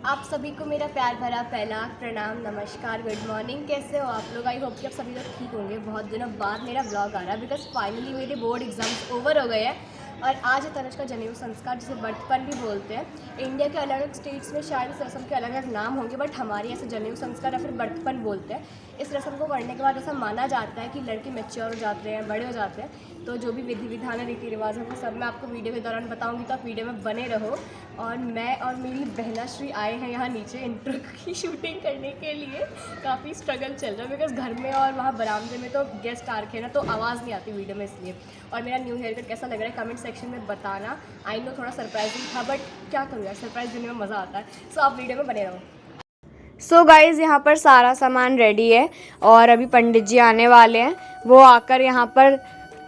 आप सभी को मेरा प्यार भरा पहला प्रणाम, नमस्कार, गुड मॉर्निंग। कैसे हो आप लोग? आई होप कि आप सभी लोग ठीक होंगे। बहुत दिनों बाद मेरा ब्लॉग आ रहा है बिकॉज फाइनली मेरे बोर्ड एग्जाम्स ओवर हो गए हैं और आज है तनुज का जनेऊ संस्कार, जिसे बर्थपन भी बोलते हैं। इंडिया के अलग अलग स्टेट्स में शायद इस रस्म के अलग अलग नाम होंगे, बट हमारे यहाँ से जनेऊ संस्कार या फिर बर्थपन बोलते हैं। इस रस्म को करने के बाद ऐसा माना जाता है कि लड़के मैच्योर हो जाते हैं, बड़े हो जाते हैं। तो जो भी विधि विधान रीति रिवाज है वो सब मैं आपको वीडियो के दौरान बताऊंगी, तो आप वीडियो में बने रहो। और मैं और मेरी बहना श्री आए हैं यहाँ नीचे इंट्रो की शूटिंग करने के लिए। काफ़ी स्ट्रगल चल रहा है बिकॉज घर में और वहाँ बरामदे में तो गेस्ट आ रखे हैं ना, तो आवाज़ नहीं आती वीडियो में, इसलिए। और मेरा न्यू हेयर कट कैसा लग रहा है कमेंट सेक्शन में बताना। आई नो थोड़ा सरप्राइजिंग था, बट क्या करूँ यार, सरप्राइज देने में मज़ा आता है। सो आप वीडियो में बने रहो। सो गाइज़, यहाँ पर सारा सामान रेडी है और अभी पंडित जी आने वाले हैं। वो आकर यहाँ पर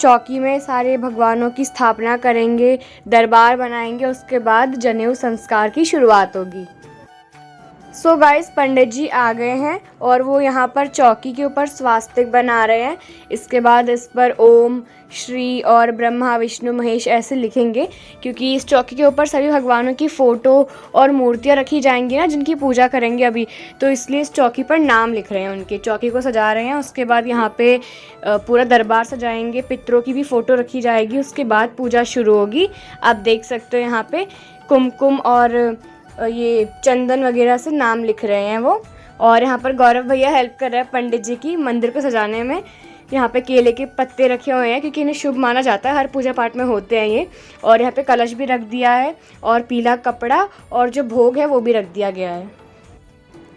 चौकी में सारे भगवानों की स्थापना करेंगे, दरबार बनाएंगे, उसके बाद जनेऊ संस्कार की शुरुआत होगी। सो गाइस, पंडित जी आ गए हैं और वो यहाँ पर चौकी के ऊपर स्वास्तिक बना रहे हैं। इसके बाद इस पर ओम, श्री और ब्रह्मा विष्णु महेश ऐसे लिखेंगे, क्योंकि इस चौकी के ऊपर सभी भगवानों की फ़ोटो और मूर्तियाँ रखी जाएंगी ना, जिनकी पूजा करेंगे अभी, तो इसलिए इस चौकी पर नाम लिख रहे हैं, उनके चौकी को सजा रहे हैं। उसके बाद यहाँ पे पूरा दरबार सजाएंगे, पितरों की भी फ़ोटो रखी जाएगी, उसके बाद पूजा शुरू होगी। आप देख सकते हो यहाँ पे कुमकुम और ये चंदन वगैरह से नाम लिख रहे हैं वो। और यहाँ पर गौरव भैया हेल्प कर रहे हैं पंडित जी की मंदिर को सजाने में। यहाँ पे केले के पत्ते रखे हुए हैं क्योंकि इन्हें शुभ माना जाता है, हर पूजा पाठ में होते हैं ये। और यहाँ पे कलश भी रख दिया है और पीला कपड़ा और जो भोग है वो भी रख दिया गया है।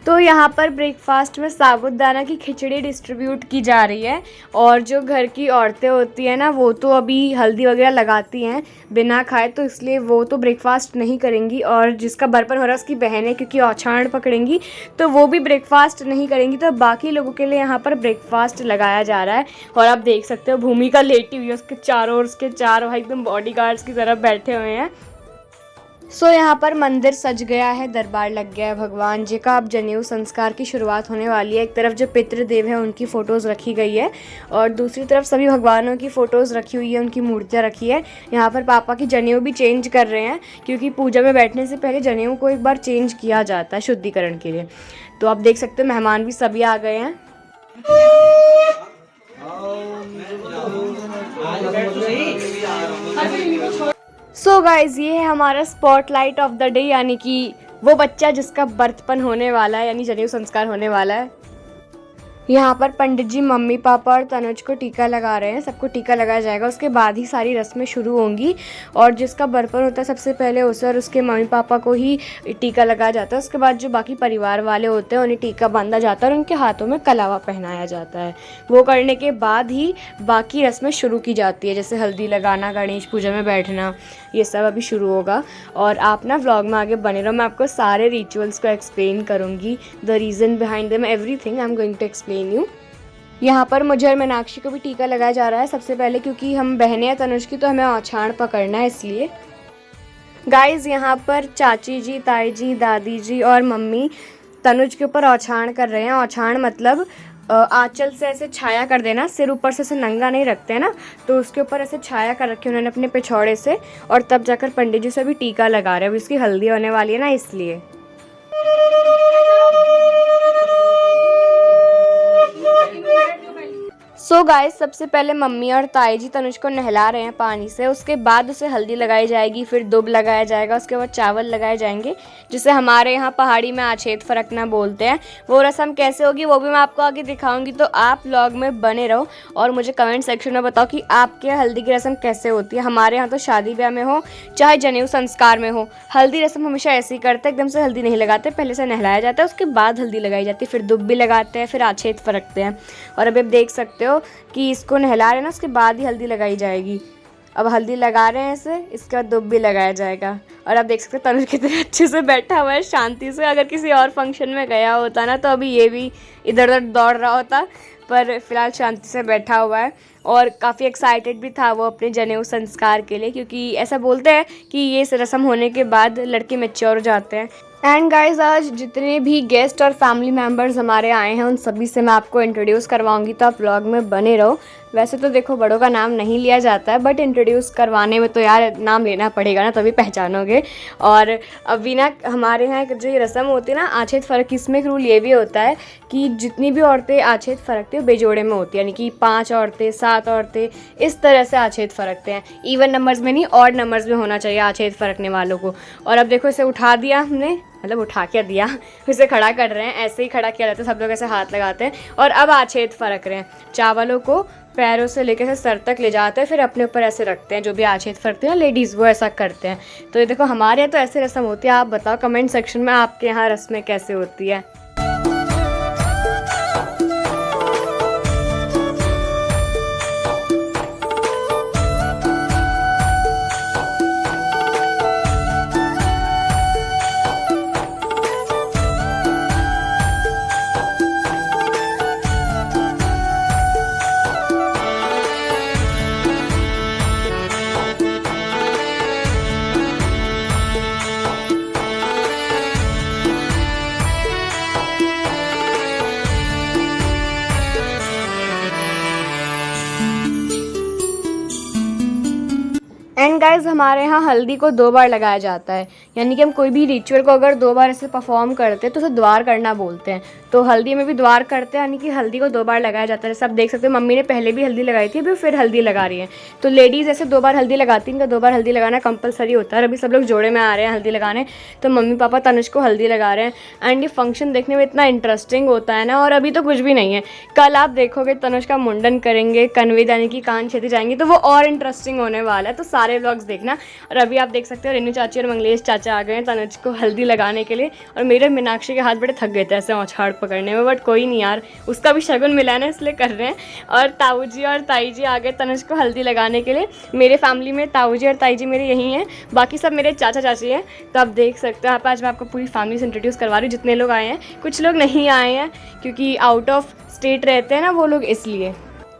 तो यहाँ पर ब्रेकफास्ट में साबूदाना की खिचड़ी डिस्ट्रीब्यूट की जा रही है। और जो घर की औरतें होती हैं ना, वो तो अभी हल्दी वगैरह लगाती हैं बिना खाए, तो इसलिए वो तो ब्रेकफास्ट नहीं करेंगी। और जिसका बर्पन हो रहा है उसकी बहनें, क्योंकि औछाण पकड़ेंगी, तो वो भी ब्रेकफास्ट नहीं करेंगी। तो बाकी लोगों के लिए यहाँ पर ब्रेकफास्ट लगाया जा रहा है। और आप देख सकते हो भूमिका लेटी हुई है, उसके चारों और उसके चारों भाई एकदम बॉडीगार्ड्स की तरफ बैठे हुए हैं। सो यहाँ पर मंदिर सज गया है, दरबार लग गया है भगवान जी का। अब जनेऊ संस्कार की शुरुआत होने वाली है। एक तरफ जो पितृदेव है उनकी फ़ोटोज़ रखी गई है और दूसरी तरफ सभी भगवानों की फ़ोटोज़ रखी हुई है, उनकी मूर्तियाँ रखी है। यहाँ पर पापा की जनेऊ भी चेंज कर रहे हैं, क्योंकि पूजा में बैठने से पहले जनेऊ को एक बार चेंज किया जाता है शुद्धिकरण के लिए। तो आप देख सकते हो मेहमान भी सभी आ गए हैं। सो गाइज, ये है हमारा स्पॉटलाइट ऑफ द डे, यानी कि वो बच्चा जिसका बर्थपन होने वाला है, यानी जनेऊ संस्कार होने वाला है। यहाँ पर पंडित जी मम्मी पापा और तनुज को टीका लगा रहे हैं। सबको टीका लगाया जाएगा, उसके बाद ही सारी रस्में शुरू होंगी। और जिसका बर्थपन होता है सबसे पहले उसे और उसके मम्मी पापा को ही टीका लगाया जाता है। उसके बाद जो बाकी परिवार वाले होते हैं उन्हें टीका बांधा जाता है और उनके हाथों में कलावा पहनाया जाता है। वो करने के बाद ही बाकी रस्में शुरू की जाती है, जैसे हल्दी लगाना, गणेश पूजा में बैठना, ये सब अभी शुरू होगा। और आप ना व्लॉग में आगे बने रहो, मैं आपको सारे रिचुअल्स को एक्सप्लेन करूँगी, the reason behind them, everything I am going to explain you. यहाँ पर मुझे और मीनाक्षी को भी टीका लगाया जा रहा है सबसे पहले, क्योंकि हम बहनें हैं तनुज की, तो हमें औछाण पकड़ना है इसलिए। गाइज, यहाँ पर चाची जी, ताई जी, दादी जी और मम्मी तनुज के ऊपर औछाण कर रहे हैं। औछाण मतलब आंचल से ऐसे छाया कर देना, सिर ऊपर से ऐसे नंगा नहीं रखते हैं ना, तो उसके ऊपर ऐसे छाया कर रखी उन्होंने अपने पिछौड़े से। और तब जाकर पंडित जी से भी टीका लगा रहे हैं, इसकी हल्दी होने वाली है ना, इसलिए। सो गाइस, सबसे पहले मम्मी और ताई जी तनुज को नहला रहे हैं पानी से। उसके बाद उसे हल्दी लगाई जाएगी, फिर दुब लगाया जाएगा, उसके बाद चावल लगाए जाएंगे, जिसे हमारे यहाँ पहाड़ी में आछेद फरकना बोलते हैं। वो रस्म कैसे होगी वो भी मैं आपको आगे दिखाऊंगी, तो आप व्लॉग में बने रहो और मुझे कमेंट सेक्शन में बताओ कि आपके हल्दी की रस्म कैसे होती है। हमारे यहाँ तो शादी ब्याह में हो चाहे जनेऊ संस्कार में हो, हल्दी रस्म हमेशा ऐसे ही करते हैं, एकदम से हल्दी नहीं लगाते, पहले से नहलाया जाता है, उसके बाद हल्दी लगाई जाती है, फिर दुब भी लगाते हैं, फिर आछेद फरकते हैं। और अभी आप देख सकते हो कि इसको नहला रहे हैं ना, उसके बाद ही हल्दी लगाई जाएगी। अब हल्दी लगा रहे हैं इसे, इसके बाद दुब भी लगाया जाएगा। और आप देख सकते हैं तनुज कितने अच्छे से बैठा हुआ है, शांति से। अगर किसी और फंक्शन में गया होता ना, तो अभी ये भी इधर उधर दौड़ रहा होता, पर फिलहाल शांति से बैठा हुआ है। और काफ़ी एक्साइटेड भी था वो अपने जनेऊ संस्कार के लिए, क्योंकि ऐसा बोलते हैं कि ये रस्म होने के बाद लड़के मैच्योर हो जाते हैं। एंड गाइज, आज जितने भी गेस्ट और फैमिली मेम्बर्स हमारे आए हैं उन सभी से मैं आपको इंट्रोड्यूस करवाऊंगी, तो आप व्लॉग में बने रहो। वैसे तो देखो बड़ों का नाम नहीं लिया जाता है, बट इंट्रोड्यूस करवाने में तो यार नाम लेना पड़ेगा ना, तभी पहचानोगे। और अभी ना हमारे यहाँ जो ये रस्म होती है ना आछेद फ़र्क, इसमें एक रूल ये भी होता है कि जितनी भी औरतें आछेद फ़रकती है वो बेजोड़े में होती है, यानी कि 5 औरतें 7 औरतें इस तरह से आछेद फ़रकते हैं। इवन नंबर्स में नहीं, ऑड नंबर्स में होना चाहिए आछेद फ़रकने वालों को। और अब देखो इसे उठा दिया हमने, मतलब उठा के दिया, इसे खड़ा कर रहे हैं। ऐसे ही खड़ा किया जाता है, सब लोग ऐसे हाथ लगाते हैं और अब आछेद फ़रक रहे हैं। चावलों को पैरों से लेकर से सर तक ले जाते हैं, फिर अपने ऊपर ऐसे रखते हैं। जो भी आछेद फ़रकते हैं लेडीज़ वो ऐसा करते हैं। तो ये देखो हमारे यहाँ तो ऐसे रस्म होती है। आप बताओ कमेंट सेक्शन में आपके यहाँ रस्में कैसे होती है। एंड गाइज हमारे यहाँ हल्दी को 2 बार लगाया जाता है, यानी कि हम कोई भी रिचुअल को अगर 2 बार ऐसे परफॉर्म करते हैं तो उसे द्वार करना बोलते हैं। तो हल्दी में भी द्वार करते हैं, यानी कि हल्दी को 2 बार लगाया जाता है। जैसे आप देख सकते हो मम्मी ने पहले भी हल्दी लगाई थी, अभी फिर हल्दी लगा रही है। तो लेडीज़ ऐसे 2 बार हल्दी लगाती हैं, इनका 2 बार हल्दी लगाना कंपलसरी होता है। अभी सब लोग जोड़े में आ रहे हैं हल्दी लगाने, तो मम्मी पापा तनुज को हल्दी लगा रहे हैं। एंड ये फंक्शन देखने में इतना इंटरेस्टिंग होता है ना। और अभी तो कुछ भी नहीं है, कल आप देखोगे तनुज का मुंडन करेंगे, कन्वे यानी कि कान छेदी जाएंगी, तो वो और इंटरेस्टिंग होने वाला है। तो सारे व्लॉग्स देखना। और अभी आप देख सकते हो रेनू चाची और मंगलेश चाचा आ गए हैं तनुज को हल्दी लगाने के लिए। और मेरे मीनाक्षी के हाथ बड़े थक गए थे ऐसे औछाड़ पकड़ने में, बट कोई नहीं यार, उसका भी शगुन मिला है ना, इसलिए कर रहे हैं। और ताऊ जी और ताई जी आ गए तनुज को हल्दी लगाने के लिए। मेरे फैमिली में ताऊ जी और ताई जी मेरे यही हैं, बाकी सब मेरे चाचा चाची हैं। तो आप देख सकते हो यहाँ पर आज मैं आपको पूरी फैमिली से इंट्रोड्यूस करवा रही हूँ। जितने लोग आए हैं, कुछ लोग नहीं आए हैं क्योंकि आउट ऑफ स्टेट रहते हैं ना वो लोग, इसलिए।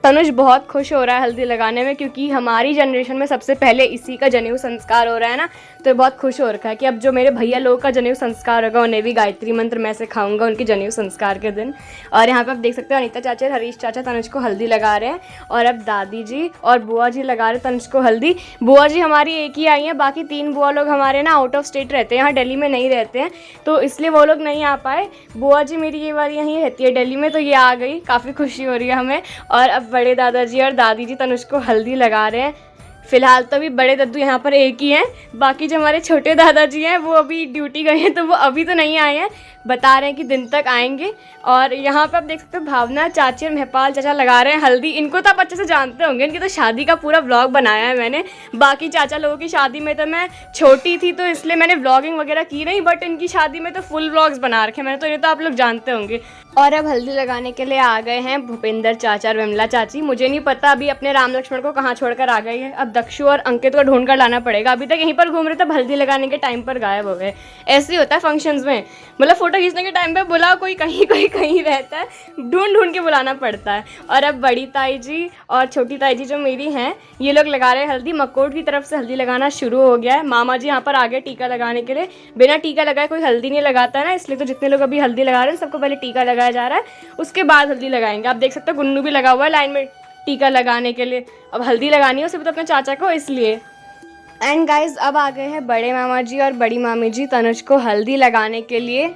तनुज बहुत खुश हो रहा है हल्दी लगाने में, क्योंकि हमारी जनरेशन में सबसे पहले इसी का जनेऊ संस्कार हो रहा है ना। तो बहुत खुश हो रखा है कि अब जो मेरे भैया लोग का जनेऊ संस्कार होगा उन्हें भी गायत्री मंत्र मैं सिखाऊंगा उनके जनेऊ संस्कार के दिन। और यहाँ पे आप देख सकते हो अनीता चाचा और हरीश चाचा तनुज को हल्दी लगा रहे हैं। और अब दादी जी और बुआ जी लगा रहे हैं तनुज को हल्दी। बुआ जी हमारी एक ही आई हैं, बाकी 3 बुआ लोग हमारे ना आउट ऑफ स्टेट रहते हैं, यहाँ दिल्ली में नहीं रहते हैं, तो इसलिए वो लोग नहीं आ पाए। बुआ जी मेरी ये वाली यहीं रहती है दिल्ली में, तो ये आ गई, काफ़ी खुशी हो रही है हमें। और अब बड़े दादाजी और दादी जी तनुज को हल्दी लगा रहे हैं। फिलहाल तो अभी बड़े दद्दू यहाँ पर एक ही हैं, बाकी जो हमारे छोटे दादाजी हैं वो अभी ड्यूटी गए हैं, तो वो अभी तो नहीं आए हैं, बता रहे हैं कि दिन तक आएंगे। और यहाँ पे आप देख सकते हो भावना चाची और महपाल चाचा लगा रहे हैं हल्दी। इनको तो आप अच्छे से जानते होंगे, इनकी तो शादी का पूरा व्लॉग बनाया है मैंने। बाकी चाचा लोगों की शादी में तो मैं छोटी थी तो इसलिए मैंने व्लॉगिंग वगैरह की नहीं, बट इनकी शादी में तो फुल व्लॉग्स बना रखे मैंने, तो ये तो आप लोग जानते होंगे। और अब हल्दी लगाने के लिए आ गए हैं भूपेंद्र चाचा और विमला चाची। मुझे नहीं पता अभी अपने राम लक्ष्मण को कहाँ छोड़कर आ गई है, अब दक्षु और अंकित को ढूंढ कर लाना पड़ेगा। अभी तक यहीं पर घूम रहे थे, हल्दी लगाने के टाइम पर गायब हो गए। ऐसे ही होता है फंक्शंस में, मतलब फोटो खींचने के टाइम पे बुला कोई कहीं रहता है, ढूंढ के बुलाना पड़ता है। और अब बड़ी ताई जी और छोटी ताई जी जो मेरी हैं, ये लोग लगा रहे हैं हल्दी। मकोट की तरफ से हल्दी लगाना शुरू हो गया है। मामा जी यहाँ पर आ गए टीका लगाने के लिए। बिना टीका लगाए कोई हल्दी नहीं लगाता है ना, इसलिए तो जितने लोग अभी हल्दी लगा रहे हैं सबको पहले टीका लगाया जा रहा है, उसके बाद हल्दी लगाएंगे। आप देख सकते हो गुन्नू भी लगा हुआ है लाइन में टीका लगाने के लिए। अब हल्दी लगानी है उसे भी तो अपने चाचा को, इसलिए। एंड गाइज अब आ गए हैं बड़े मामा जी और बड़ी मामी जी तनुज को हल्दी लगाने के लिए।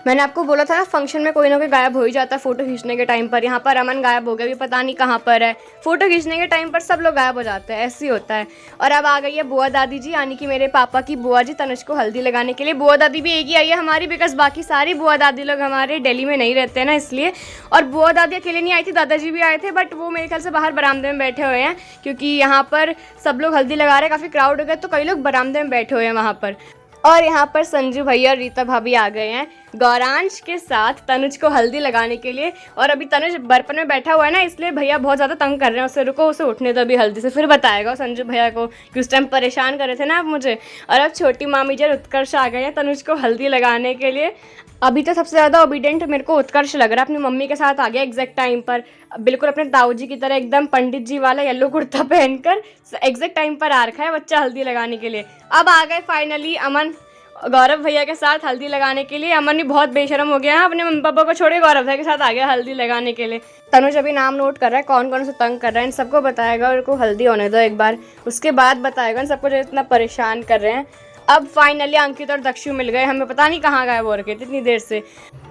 मैंने आपको बोला था ना फंक्शन में कोई ना कोई गायब हो ही जाता है फ़ोटो खींचने के टाइम पर। यहाँ पर अमन गायब हो गया, अभी पता नहीं कहाँ पर है। फ़ोटो खींचने के टाइम पर सब लोग गायब हो जाते हैं, ऐसे ही होता है। और अब आ गई है बुआ दादी जी, यानी कि मेरे पापा की बुआ जी तनुज को हल्दी लगाने के लिए। बुआ दादी भी एक ही आई है हमारी, बिकॉज बाकी सारी बुआ दादी लोग हमारे दिल्ली में नहीं रहते हैं ना, इसलिए। और बुआ दादी अकेले नहीं आई थी, दादाजी भी आए थे, बट वो मेरे ख्याल से बाहर बरामदे में बैठे हुए हैं, क्योंकि यहाँ पर सब लोग हल्दी लगा रहे हैं, काफ़ी क्राउड हो गया, तो कई लोग बरामदे में बैठे हुए हैं वहाँ पर। और यहाँ पर संजू भैया और रीता भाभी आ गए हैं गौरांश के साथ तनुज को हल्दी लगाने के लिए। और अभी तनुज बर्पन में बैठा हुआ है ना, इसलिए भैया बहुत ज़्यादा तंग कर रहे हैं उसे। रुको, उसे उठने दो अभी हल्दी से, फिर बताएगा संजू भैया को कि उस टाइम परेशान कर रहे थे ना आप मुझे। और अब छोटी मामी जी उत्कर्ष आ गए हैं तनुज को हल्दी लगाने के लिए। अभी तो सबसे ज़्यादा ओबीडेंट मेरे को उत्कर्ष लग रहा है, अपनी मम्मी के साथ आ गया एग्जैक्ट टाइम पर, बिल्कुल अपने ताऊ जी की तरह एकदम पंडित जी वाला येलो कुर्ता पहनकर एग्जैक्ट टाइम पर आ रखा है बच्चा हल्दी लगाने के लिए। अब आ गए फाइनली अमन गौरव भैया के साथ हल्दी लगाने के लिए। अमन भी बहुत बेशरम हो गया है, अपने मम्मी पापा को छोड़े गौरव भैया के साथ आ गया हल्दी लगाने के लिए। तनुज अभी नाम नोट कर रहा है कौन कौन से तंग कर रहा है, इन सबको बताएगा और इनको हल्दी होने दो एक बार, उसके बाद बताएगा इन सबको जो इतना परेशान कर रहे हैं। अब फाइनली अंकित और दक्षु मिल गए, हमें पता नहीं कहाँ गए वो रखे इतनी देर से।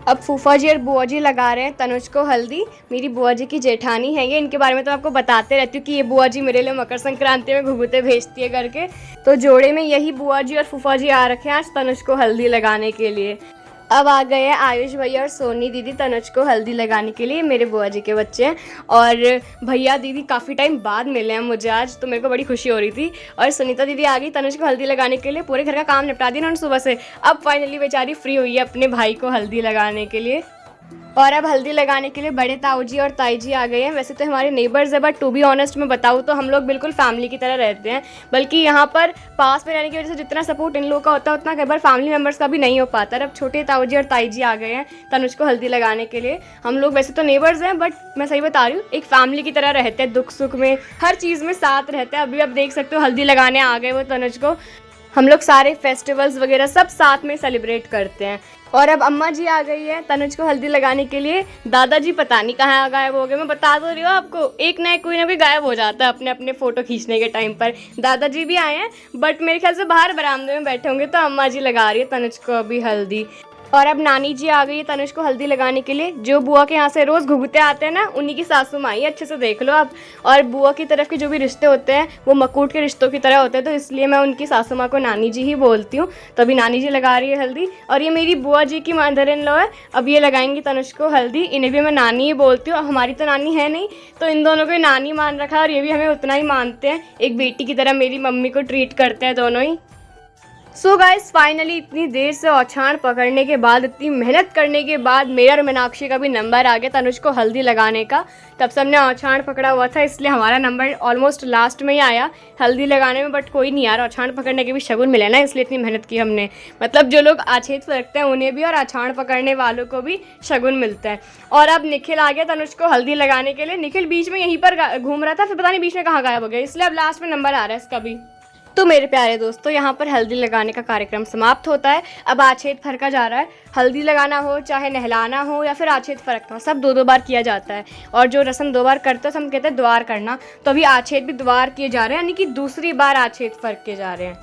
अब फूफा जी और बुआ जी लगा रहे हैं तनुज को हल्दी। मेरी बुआ जी की जेठानी है ये, इनके बारे में तो आपको बताते रहती हूँ कि ये बुआ जी मेरे लिए मकर संक्रांति में घुघुते भेजती है करके। तो जोड़े में यही बुआ जी और फूफा जी आ रखे हैं आज तनुज को हल्दी लगाने के लिए। अब आ गए हैं आयुष भैया और सोनी दीदी तनुज को हल्दी लगाने के लिए, मेरे बुआ जी के बच्चे हैं। और भैया दीदी काफ़ी टाइम बाद मिले हैं मुझे आज, तो मेरे को बड़ी खुशी हो रही थी। और सुनीता दीदी आ गई तनुज को हल्दी लगाने के लिए, पूरे घर का काम निपटा दिया उन्होंने सुबह से। अब फाइनली बेचारी फ्री हुई है अपने भाई को हल्दी लगाने के लिए। और अब हल्दी लगाने के लिए बड़े ताऊ जी और ताई जी आ गए हैं। वैसे तो हमारे नेबर्स है, बट टू बी ऑनेस्ट मैं बताऊँ तो हम लोग बिल्कुल फैमिली की तरह रहते हैं। बल्कि यहाँ पर पास में रहने की वजह से जितना सपोर्ट इन लोगों का होता है उतना कई बार फैमिली मेम्बर्स का भी नहीं हो पाता। अब छोटे ताऊ जी और ताई जी आ गए हैं तनुज को हल्दी लगाने के लिए। हम लोग वैसे तो नेबर्स हैं, बट मैं सही बता रही हूँ एक फैमिली की तरह रहते हैं, दुख सुख में हर चीज़ में साथ रहते हैं। अभी आप देख सकते हो हल्दी लगाने आ गए वो तनुज को। हम लोग सारे फेस्टिवल्स वगैरह सब साथ में सेलिब्रेट करते हैं। और अब अम्मा जी आ गई है तनुज को हल्दी लगाने के लिए। दादाजी पता नहीं कहाँ गायब हो गए, मैं बता तो रही हूँ आपको, एक ना कोई ना कोई गायब हो जाता है अपने अपने फ़ोटो खींचने के टाइम पर। दादाजी भी आए हैं बट मेरे ख्याल से बाहर बरामदे में बैठे होंगे, तो अम्मा जी लगा रही है तनुज को अभी हल्दी। और अब नानी जी आ गई है तनुज को हल्दी लगाने के लिए। जो बुआ के यहाँ से रोज़ घुघुते आते हैं ना, उन्हीं की सासू माँ ही, अच्छे से देख लो आप। और बुआ की तरफ के जो भी रिश्ते होते हैं वो मकूट के रिश्तों की तरह होते हैं, तो इसलिए मैं उनकी सासू माँ को नानी जी ही बोलती हूँ। तो अभी नानी जी लगा रही है हल्दी। और ये मेरी बुआ जी की मदर इन लॉ है, अब ये लगाएंगी तनुज को हल्दी। इन्हें भी मैं नानी ही बोलती हूँ, हमारी तो नानी है नहीं, तो इन दोनों को नानी मान रखा है और ये भी हमें उतना ही मानते हैं, एक बेटी की तरह मेरी मम्मी को ट्रीट करते हैं दोनों ही। सो गाइस फाइनली इतनी देर से औछाण पकड़ने के बाद, इतनी मेहनत करने के बाद मेरा और मीनाक्षी का भी नंबर आ गया तनुज को हल्दी लगाने का। तब सबने औछाण पकड़ा हुआ था, इसलिए हमारा नंबर ऑलमोस्ट लास्ट में ही आया हल्दी लगाने में। बट कोई नहीं यार, औछाण पकड़ने के भी शगुन मिले ना, इसलिए इतनी मेहनत की हमने। मतलब जो लोग आछेद रखते हैं उन्हें भी और औछाण पकड़ने वालों को भी शगुन मिलता है। और अब निखिल आ गया तनुज को हल्दी लगाने के लिए। निखिल बीच में यहीं पर घूम रहा था, फिर पता नहीं बीच में कहाँ गायब हो गया, इसलिए अब लास्ट में नंबर आ रहा है इसका भी। तो मेरे प्यारे दोस्तों, यहाँ पर हल्दी लगाने का कार्यक्रम समाप्त होता है। अब आछेद फरका जा रहा है। हल्दी लगाना हो, चाहे नहलाना हो या फिर आछेद फरकना, सब दो दो बार किया जाता है। और जो रस्म दो बार करते हैं हम कहते हैं द्वार करना, तो अभी आछेद भी द्वार किए जा रहे हैं, यानी कि दूसरी बार आछेद फरक के जा रहे हैं।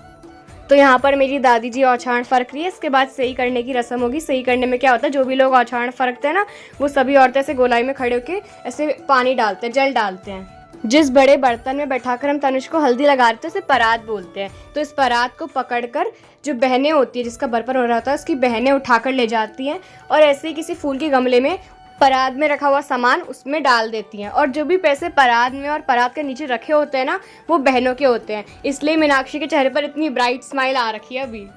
तो यहाँ पर मेरी दादी जी औछाण फरक रही है, इसके बाद सही करने की रस्म होगी। सही करने में क्या होता है, जो भी लोग औछाण फरकते हैं ना, वो सभी औरतें ऐसे गोलाई में खड़े होकर ऐसे पानी डालते हैं, जल डालते हैं। जिस बड़े बर्तन में बैठाकर हम तनुज को हल्दी लगा रहे थे उसे परात बोलते हैं। तो इस परात को पकड़कर जो बहनें होती है, जिसका बर्तन हो रहा होता है, उसकी बहनें उठाकर ले जाती हैं और ऐसे ही किसी फूल के गमले में परात में रखा हुआ सामान उसमें डाल देती हैं। और जो भी पैसे परात में और परात के नीचे रखे होते हैं ना, वो बहनों के होते हैं। इसलिए मीनाक्षी के चेहरे पर इतनी ब्राइट स्माइल आ रखी है अभी।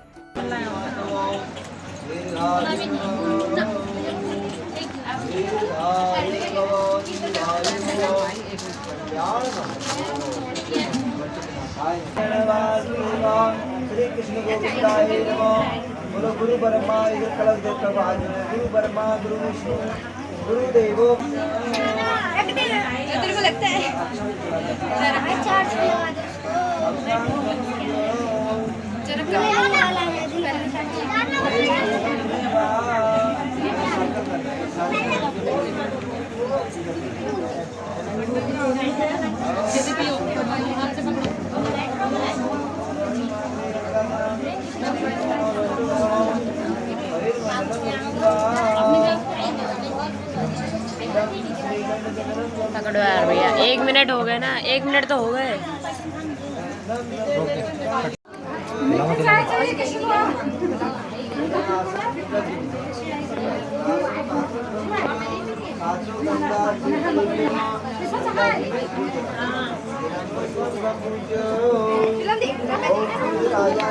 श्री कृष्ण गोविंदाय नमः। बोलो गुरु ब्रह्मा इधर कलश देखकर बाहर, गुरु ब्रह्मा गुरु विष्णु गुरुदेवो। तेरे को लगता है पकड़ो यार भैया, 1 मिनट हो गए ना, 1 मिनट तो हो गए।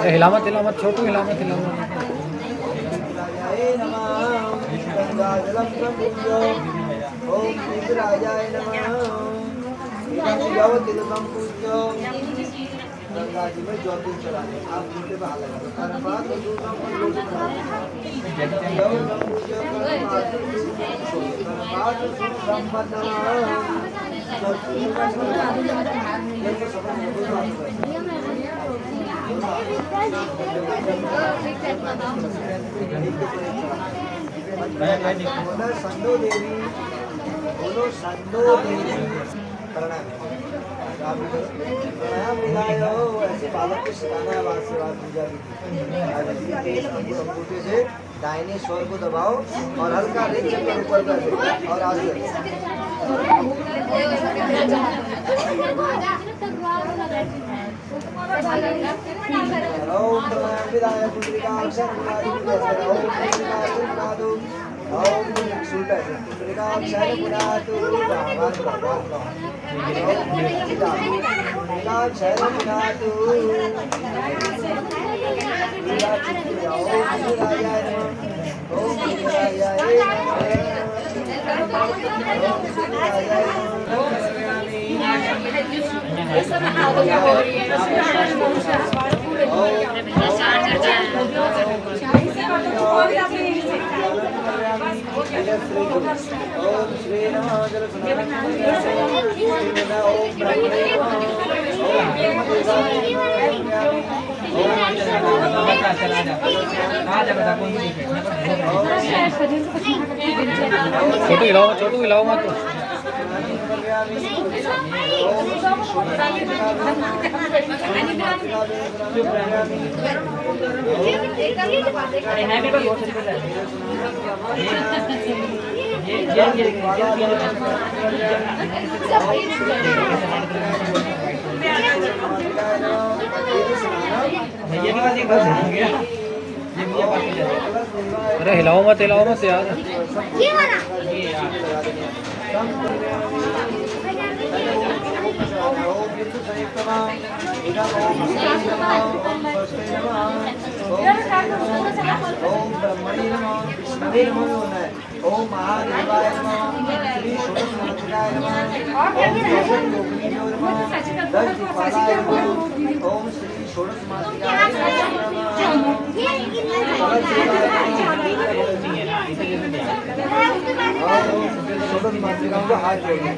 हिलामत हिलामत छोटू हिलामत हिलामत। ओम श्री राजाय नमः। गंगा जी में ज्योति चलाने आप उनके बाहर लगा बोलो संदो देवी, बोलो संदो देवी। प्रणाम प्रणाम मिलायो, ऐसे बालक को सिखाना है आशीर्वाद पूजा की। अंगूठे से दाहिने स्वर को दबाओ और हल्का रिंग कर ऊपर कर दो और आगे ओम प्रणाम विदाय पुत्रिकाक्षर पुनादि विद्याधर ओम पुत्रिकाक्षर पुनादु ओम पुत्रिकाक्षर पुनादु पुत्रिकाक्षर पुनादु ओम श्री नमः जल छोटू हिलाओ मत अरे हिलाओ मत यार। ओम ब्रह्मणे नमः विष्णवे नमः ओम महादेवाय नमः श्री षोडशमहात्मकाय नमः ओम दशलोकनीयो नमः दशदिक्पालाय नमः ओम श्री षोडशमहात्मकाय षोडशमहात्मिकाओं को हाथ जोड़िए।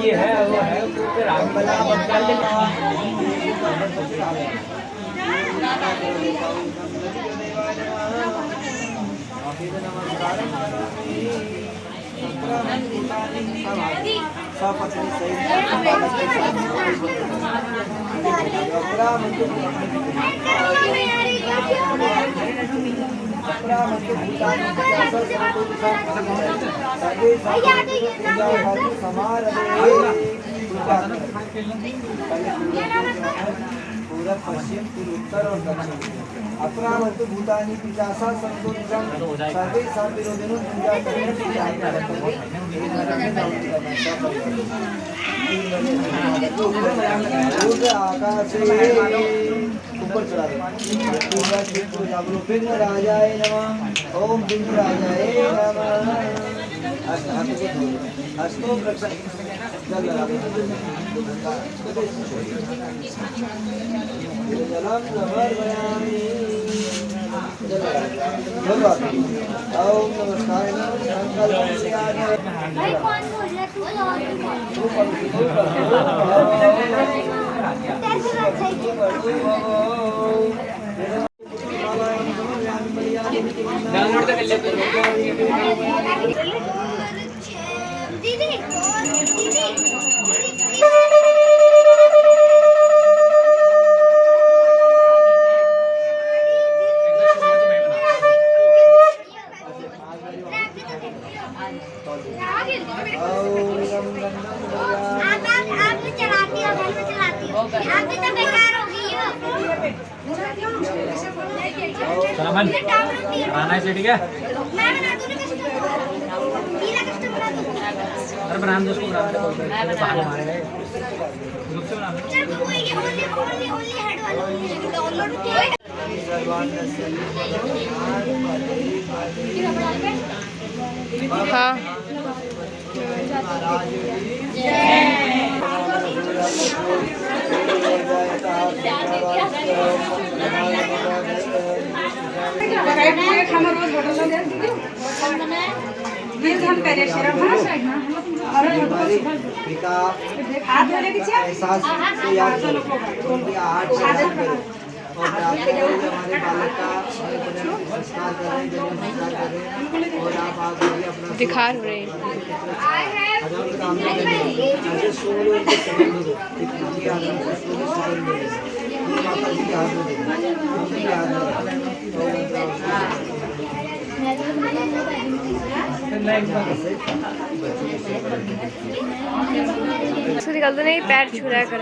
ये है वो है रामबला पूरा पश्चिम पूर्व उत्तर और दक्षिण अप्रामत्त भूतानि पिचासा संतोषं सर्वे विरोधिनो पूजा करें आकाशे ऊपर चढ़ा दो। विघ्न राजाय नमः ओम विघ्न राजाय नमः हस्तो प्रक्षण जल लगा जलम समर्पयामि ओम नमस्कार भाई कौन बोल रहा डाउनलोड कर ले दीदी सलामन बनाना है ठीक है। अरे बनाना दो उसको बहाने मारेगा ग्रुप से बनाना हाँ पिता एहसास से याद करो, उनकी आहट से याद करो और प्रार्थना करो कि हमारे बालक का संस्कार कर रहे हैं, जन्म संस्कार कर रहे हैं और आप आगे भी अपना दिखा रहे हैं। हजारों कामना करेंगे। ऐसे सोलो के संबंध दो, इतनी आदमी को सोलो सुगंध दे, ये माता जी के हाथ में दे, उनकी याद में उसको निकाल दो, नहीं पैर छू रहा है कर।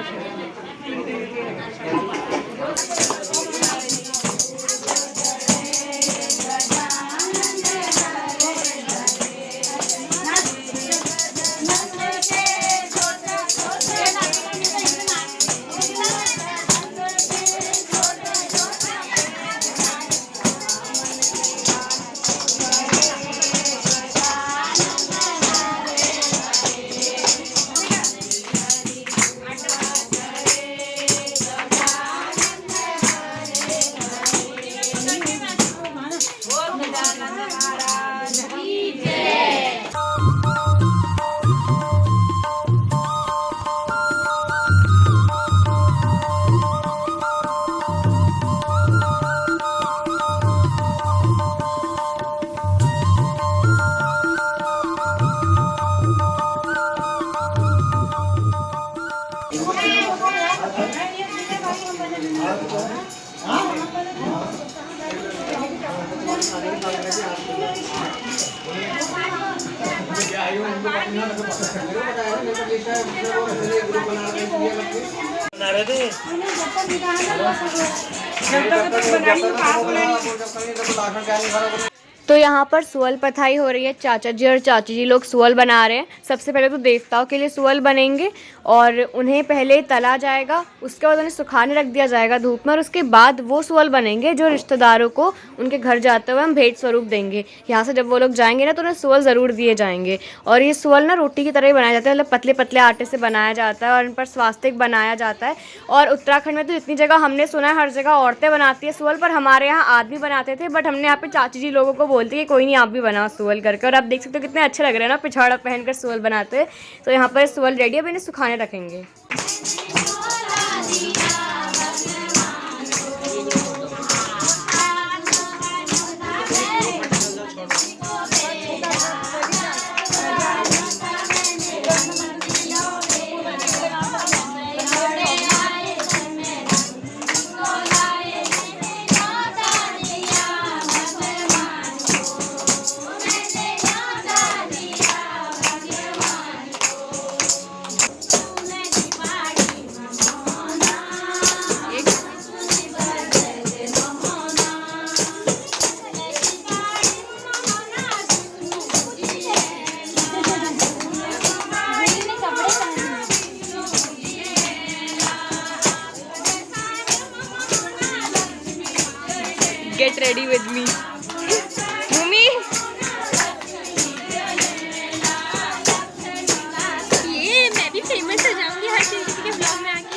तो यहाँ पर सुअल पथाई हो रही है। चाचा जी और चाची जी लोग सुअल बना रहे हैं। सबसे पहले तो देवताओं के लिए सुअल बनेंगे और उन्हें पहले तला जाएगा, उसके बाद उन्हें सुखाने रख दिया जाएगा धूप में, और उसके बाद वो सुअल बनेंगे जो रिश्तेदारों को उनके घर जाते हुए हम भेंट स्वरूप देंगे। यहाँ से जब वो लोग जाएंगे ना तो उन्हें सुअल ज़रूर दिए जाएंगे। और ये सुअल ना रोटी की तरह ही बनाया जाता है, मतलब पतले पतले आटे से बनाया जाता है और इन पर स्वास्तिक बनाया जाता है। और उत्तराखंड में तो जितनी जगह हमने सुना है हर जगह औरतें बनाती है सुअल, पर हमारे यहाँ आदमी बनाते थे। बट हमने यहाँ पे चाची जी लोगों को बोलती है कोई नहीं आप भी बनाओ सुअल करके। और आप देख सकते हो कितने अच्छे लग रहे हैं ना पिछाड़ा पहनकर सुअल बनाते हैं। तो यहाँ पर सुअल रेडी है, अब इन्हें सुखाने रखेंगे। Get ready with me, Mummy. ये मैं भी फेमस हो जाऊंगी हर किसी के ब्लॉग में आके।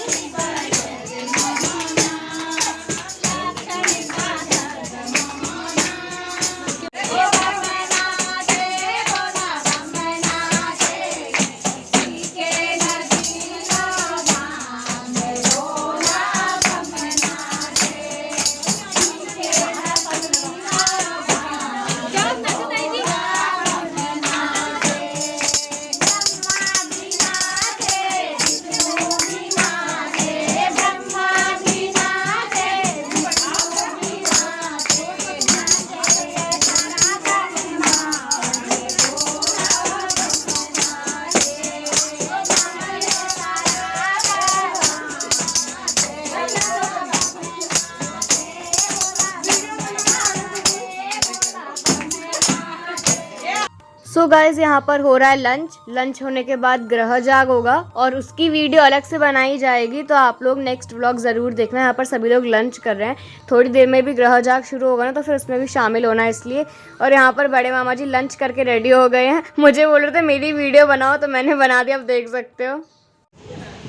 सो गाइज यहाँ पर हो रहा है लंच होने के बाद ग्रह जाग होगा और उसकी वीडियो अलग से बनाई जाएगी। तो आप लोग नेक्स्ट व्लॉग ज़रूर देखना। यहाँ पर सभी लोग लंच कर रहे हैं, थोड़ी देर में भी ग्रह जाग शुरू होगा ना तो फिर उसमें भी शामिल होना है इसलिए। और यहाँ पर बड़े मामा जी लंच करके रेडी हो गए हैं। मुझे बोल रहे थे मेरी वीडियो बनाओ तो मैंने बना दिया, आप देख सकते हो।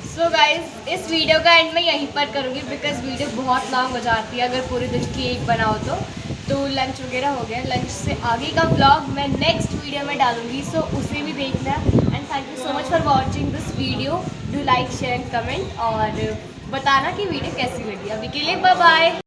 सो गाइज इस वीडियो का एंड मैं यहीं पर करूँगी बिकॉज वीडियो बहुत लॉन्ग हो जाती है अगर पूरे दिन की एक बनाओ तो तो लंच वगैरह हो गया। लंच से आगे का व्लॉग मैं नेक्स्ट वीडियो में डालूंगी, सो उसे भी देखना। And thank you so much for watching this video. Do like share and comment और बताना कि वीडियो कैसी लगी। अभी के लिए बाय बाय।